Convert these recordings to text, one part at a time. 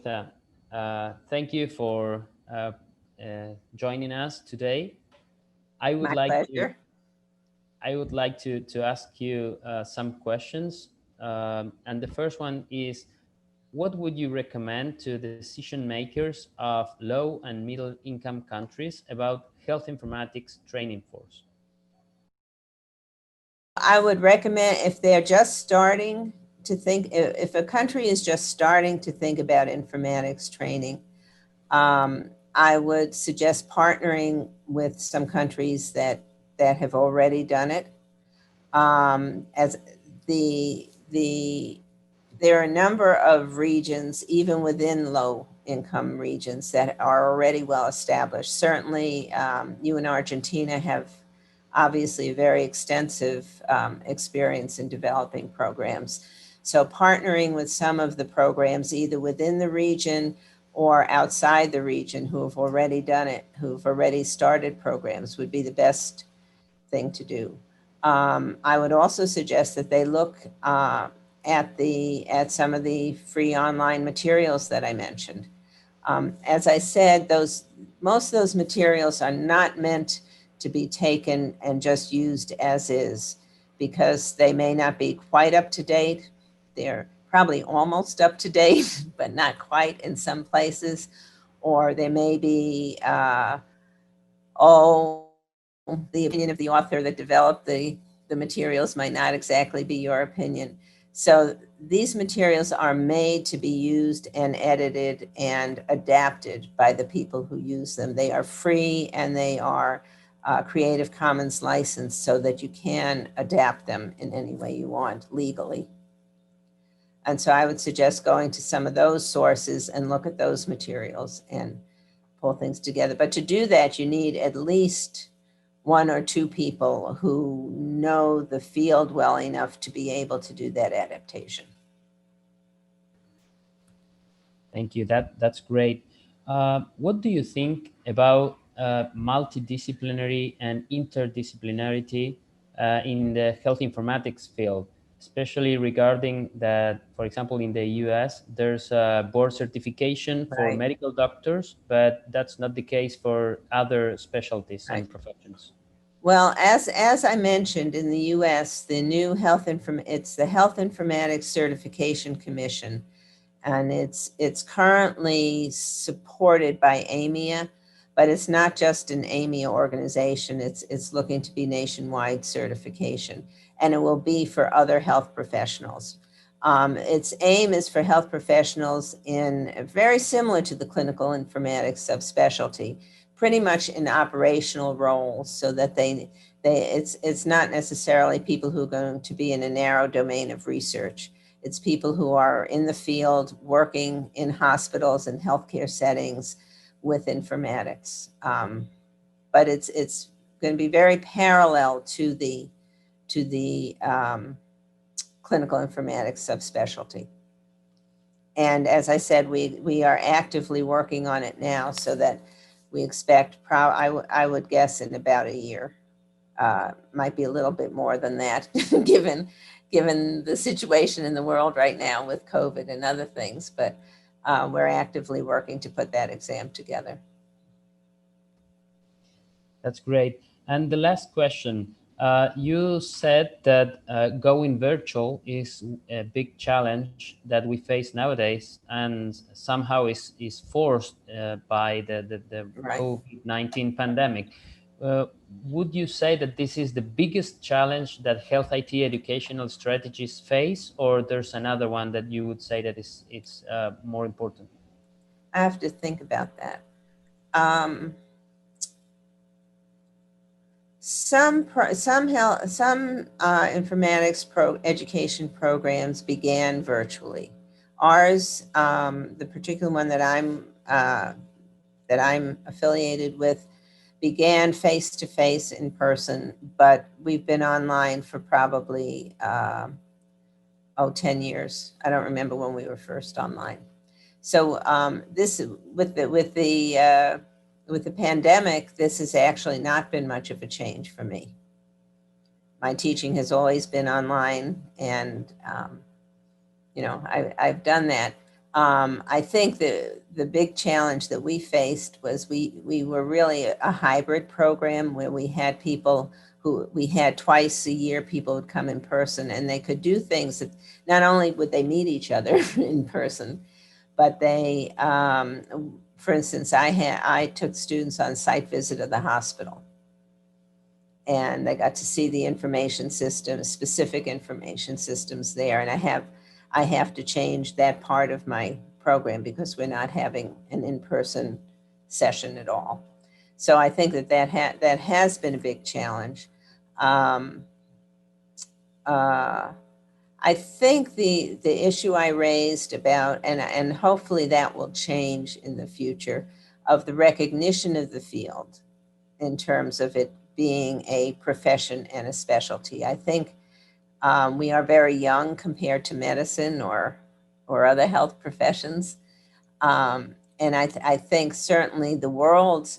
Thank you for joining us today. I would My like to pleasure. ask you some questions, and the first one is, what would you recommend to decision makers of low and middle income countries about health informatics training force? I would recommend if they're just starting to think, if a country is just starting to think about informatics training, I would suggest partnering with some countries that have already done it. As the there are a number of regions, even within low income regions, that are already well established. Certainly, you in Argentina have obviously a very extensive experience in developing programs. So partnering with some of the programs, either within the region or outside the region, who have already done it, who've already started programs, would be the best thing to do. I would also suggest that they look at some of the free online materials that I mentioned. As I said, most of those materials are not meant to be taken and just used as is, because they may not be quite up to date. They're probably almost up to date, but not quite in some places. Or they may be, the opinion of the author that developed the materials might not exactly be your opinion. So these materials are made to be used and edited and adapted by the people who use them. They are free and they are Creative Commons licensed, so that you can adapt them in any way you want legally. And so I would suggest going to some of those sources and look at those materials and pull things together. But to do that, you need at least one or two people who know the field well enough to be able to do that adaptation. Thank you. That's great. What do you think about multidisciplinary and interdisciplinarity in the health informatics field, especially regarding that, for example, in the US, there's a board certification for Right, medical doctors, but that's not the case for other specialties right. and professions. Well, as I mentioned, in the US, the new it's the Health Informatics Certification Commission, and it's currently supported by AMIA, but it's not just an AMIA organization. It's looking to be nationwide certification, and it will be for other health professionals. Its aim is for health professionals in very similar to the clinical informatics subspecialty, pretty much in operational roles, so that it's not necessarily people who are going to be in a narrow domain of research. It's people who are in the field working in hospitals and healthcare settings with informatics. But it's going to be very parallel to the clinical informatics subspecialty. And as I said, we are actively working on it now, so that we expect, I would guess, in about a year. Might be a little bit more than that, given the situation in the world right now with COVID and other things. But we're actively working to put that exam together. That's great. And the last question, you said that going virtual is a big challenge that we face nowadays, and somehow is forced by the Right. COVID-19 pandemic. Uh, would you say that this is the biggest challenge that health IT educational strategies face, or there's another one that you would say that is it's more important? I have to think about that. Um, some informatics education programs began virtually. Ours, the particular one that I'm affiliated with, began face to face in person, but we've been online for probably 10 years. I don't remember when we were first online. So this with the pandemic, this has actually not been much of a change for me. My teaching has always been online, and I've done that. I think the big challenge that we faced was we were really a hybrid program where we had people who we had twice a year, people would come in person and they could do things that not only would they meet each other in person, but they, for instance, I took students on site visit of the hospital and they got to see the information systems, specific information systems there. And I have to change that part of my program because we're not having an in-person session at all. So I think that has been a big challenge. Um, uh, I think the issue I raised about, and hopefully that will change in the future, of the recognition of the field in terms of it being a profession and a specialty. I think we are very young compared to medicine or other health professions. And I think certainly the world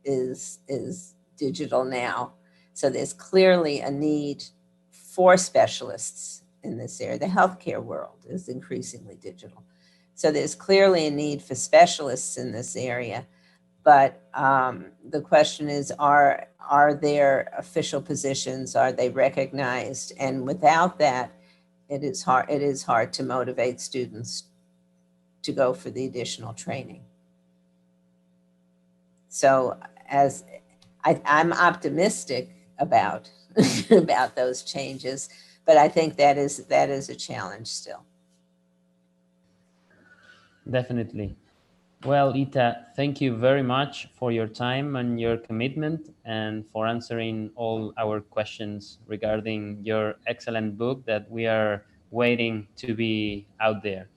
is digital now. So there's clearly a need for specialists in this area. The healthcare world is increasingly digital. So there's clearly a need for specialists in this area. But the question is, are there official positions? Are they recognized? And without that, it is hard to motivate students to go for the additional training. So as I'm optimistic about about those changes, but I think that is a challenge still. Definitely. Well, Ita, thank you very much for your time and your commitment and for answering all our questions regarding your excellent book that we are waiting to be out there.